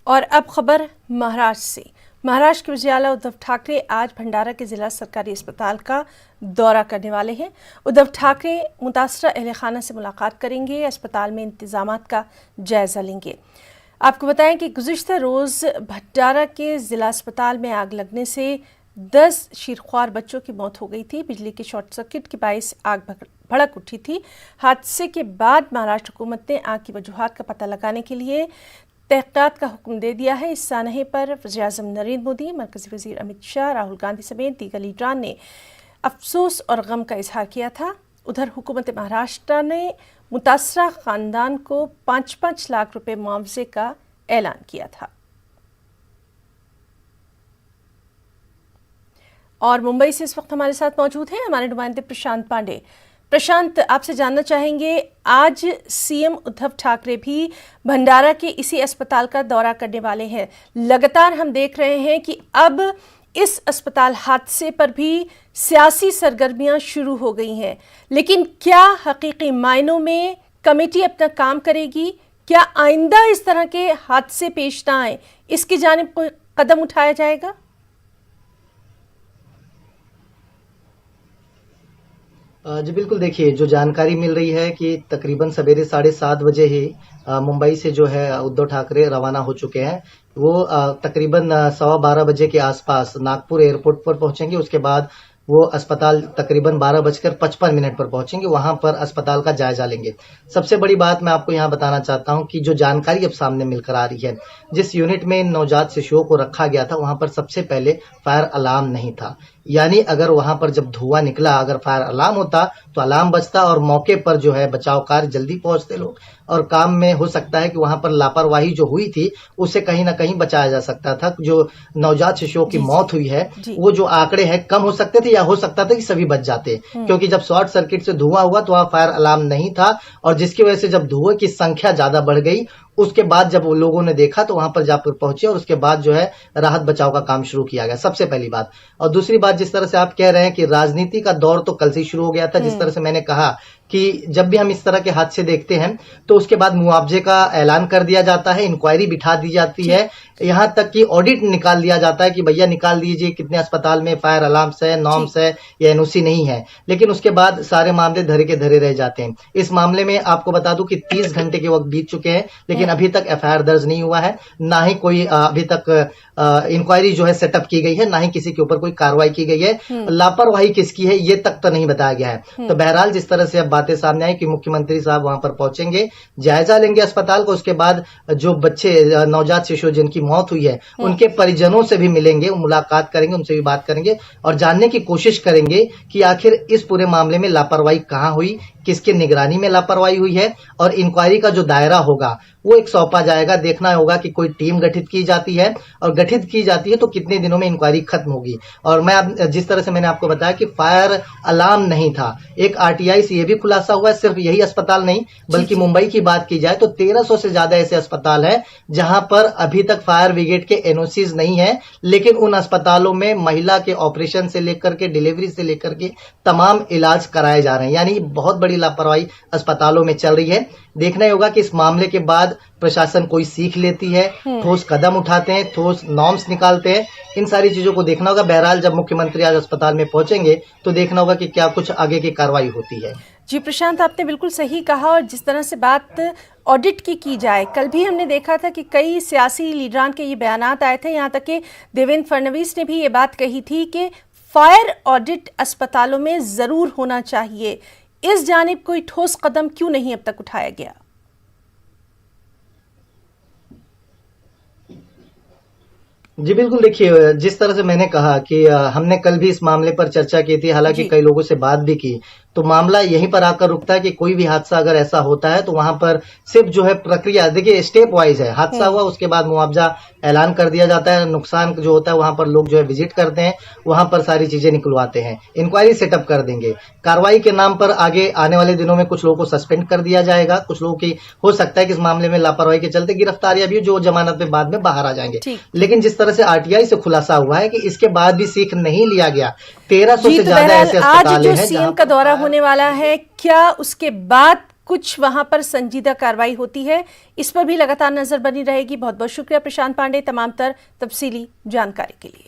और अब खबर महाराष्ट्र से। महाराष्ट्र के वज़ीर-ए-आला उद्धव ठाकरे आज भंडारा के जिला सरकारी अस्पताल का दौरा करने वाले हैं। उद्धव ठाकरे मुतासरा अहले खाना से मुलाकात करेंगे, अस्पताल में इंतजामात का जायजा लेंगे। आपको बताएं कि गुज़िश्ता रोज़ भंडारा के जिला अस्पताल में आग लगने से 10 शीरख्वार बच्चों की मौत हो गई थी। बिजली के शॉर्ट सर्किट के बायस आग भड़क उठी थी। हादसे के बाद महाराष्ट्र हुकूमत ने आग की वजूहात का पता लगाने के लिए तहक़ीक़ात का हुक्म दे दिया है। इस सानहे पर वज़ीर-ए-आज़म नरेंद्र मोदी, मरकज़ी वज़ीर अमित शाह, राहुल गांधी समेत दीगर लीडरान ने अफसोस और गम का इजहार किया था। उधर हुकूमत महाराष्ट्र ने मुतासरा ख़ानदान को 5-5 लाख रुपए मुआवजे का ऐलान किया था। और मुंबई से इस वक्त हमारे साथ मौजूद हैं हमारे नुमाइंदे प्रशांत पांडे। प्रशांत, आपसे जानना चाहेंगे, आज सीएम उद्धव ठाकरे भी भंडारा के इसी अस्पताल का दौरा करने वाले हैं। लगातार हम देख रहे हैं कि अब इस अस्पताल हादसे पर भी सियासी सरगर्मियां शुरू हो गई हैं, लेकिन क्या हकीकी मायनों में कमेटी अपना काम करेगी? क्या आइंदा इस तरह के हादसे पेश ना आए, इसकी जानिब कोई कदम उठाया जाएगा? जी बिल्कुल, देखिए जो जानकारी मिल रही है कि तकरीबन सवेरे 7:30 बजे ही मुंबई से जो है उद्धव ठाकरे रवाना हो चुके हैं। वो तकरीबन 12:15 बजे के आसपास नागपुर एयरपोर्ट पर पहुंचेंगे। उसके बाद वो अस्पताल तकरीबन 12:55 पर पहुंचेंगे। वहां पर अस्पताल का जायजा लेंगे। सबसे बड़ी बात मैं आपको यहाँ बताना चाहता हूँ कि जो जानकारी अब सामने मिलकर आ रही है, जिस यूनिट में नवजात शिशुओं को रखा गया था वहां पर सबसे पहले फायर अलार्म नहीं था। यानी अगर वहां पर जब धुआं निकला, अगर फायर अलार्म होता तो अलार्म बजता और मौके पर जो है बचाव कार्य जल्दी पहुंचते लोग, और काम में हो सकता है कि वहां पर लापरवाही जो हुई थी उससे कहीं ना कहीं बचाया जा सकता था। जो नवजात शिशुओं की मौत हुई है वो जो आंकड़े हैं कम हो सकते थे, या हो सकता था कि सभी बच जाते, क्योंकि जब शॉर्ट सर्किट से धुआं हुआ तो वहां फायर अलार्म नहीं था, और जिसकी वजह से जब धुएं की संख्या ज्यादा बढ़ गई, उसके बाद जब लोगों ने देखा तो वहां पर जाकर पहुंचे और उसके बाद जो है राहत बचाव का काम शुरू किया गया। सबसे पहली बात। और दूसरी बात, जिस तरह से आप कह रहे हैं कि राजनीति का दौर तो कल से शुरू हो गया था, जिस तरह से मैंने कहा कि जब भी हम इस तरह के हादसे देखते हैं तो उसके बाद मुआवजे का ऐलान कर दिया जाता है, इंक्वायरी बिठा दी जाती है, यहां तक कि ऑडिट निकाल लिया जाता है कि भैया निकाल दीजिए कितने अस्पताल में फायर अलार्म्स है, नॉर्म्स है या एनओसी नहीं है। लेकिन उसके बाद सारे मामले धरे के धरे रह जाते हैं। इस मामले में आपको बता दूं कि 30 घंटे के वक्त बीत चुके हैं, लेकिन अभी तक एफआईआर दर्ज नहीं हुआ है, ना ही कोई अभी तक इंक्वायरी जो है सेटअप की गई है, ना ही किसी के ऊपर कोई कार्रवाई की गई है। लापरवाही किसकी है ये तक तो नहीं बताया गया है। तो बहरहाल जिस तरह से अब बातें सामने आई कि मुख्यमंत्री साहब वहां पर पहुंचेंगे, जायजा लेंगे अस्पताल को, उसके बाद जो बच्चे नवजात शिशु जिनकी मौत हुई है उनके परिजनों से भी मिलेंगे, मुलाकात करेंगे, उनसे भी बात करेंगे और जानने की कोशिश करेंगे कि आखिर इस पूरे मामले में लापरवाही कहां हुई, किसके निगरानी में लापरवाही हुई है, और इंक्वायरी का जो दायरा होगा वो एक सौंपा जाएगा। देखना होगा कि कोई टीम गठित की जाती है, और गठित की जाती है तो कितने दिनों में इंक्वायरी खत्म होगी। और मैं अब जिस तरह से मैंने आपको बताया कि फायर अलार्म नहीं था, एक आरटीआई से ये भी खुलासा हुआ है। सिर्फ यही अस्पताल नहीं बल्कि मुंबई की बात की जाए तो 1300 से ज्यादा ऐसे अस्पताल है जहां पर अभी तक फायर ब्रिगेड के एनओसीज नहीं है, लेकिन उन अस्पतालों में महिला के ऑपरेशन से लेकर के डिलीवरी से लेकर के तमाम इलाज कराए जा रहे हैं। यानी बहुत बड़ी लापरवाही अस्पतालों में चल रही है। देखना ही होगा कि इस मामले के बाद प्रशासन कोई सीख लेती है, ठोस कदम उठाते हैं, ठोस नॉर्म्स निकालते हैं, इन सारी चीजों को देखना होगा। बहरहाल जब मुख्यमंत्री आज अस्पताल में पहुंचेंगे तो देखना होगा कि क्या कुछ आगे की कार्रवाई होती है। जी प्रशांत, आपने बिल्कुल सही कहा। और जिस तरह से बात ऑडिट की जाए, कल भी हमने देखा था कि कई सियासी लीडरान के ये बयानात आए थे, यहाँ तक कि देवेंद्र फडणवीस ने भी ये बात कही थी कि फायर ऑडिट अस्पतालों में जरूर होना चाहिए। इस जानिब कोई ठोस कदम क्यों नहीं अब तक उठाया गया? जी बिल्कुल, देखिए जिस तरह से मैंने कहा कि हमने कल भी इस मामले पर चर्चा की थी, हालांकि कई लोगों से बात भी की, तो मामला यहीं पर आकर रुकता है कि कोई भी हादसा अगर ऐसा होता है तो वहां पर सिर्फ जो है प्रक्रिया, देखिए स्टेप वाइज है। हादसा हुआ उसके बाद मुआवजा ऐलान कर दिया जाता है, नुकसान जो होता है वहां पर लोग जो है विजिट करते हैं, वहां पर सारी चीजें निकलवाते हैं, इंक्वायरी सेटअप कर देंगे। कार्रवाई के नाम पर आगे आने वाले दिनों में कुछ लोगों को सस्पेंड कर दिया जाएगा, कुछ लोगों की हो सकता है कि इस मामले में लापरवाही के चलते गिरफ्तारियां भी जो जमानत में बाद में बाहर आ जाएंगे। लेकिन जिस तरह से आरटीआई से खुलासा हुआ है कि इसके बाद भी सीख नहीं लिया गया, 1300 से ज्यादा ऐसे अस्पताल हैं। आज जो सीएम का दौरा होने वाला है, क्या उसके बाद कुछ वहां पर संजीदा कार्रवाई होती है, इस पर भी लगातार नजर बनी रहेगी। बहुत बहुत शुक्रिया प्रशांत पांडे तमाम तर तफसीली जानकारी के लिए।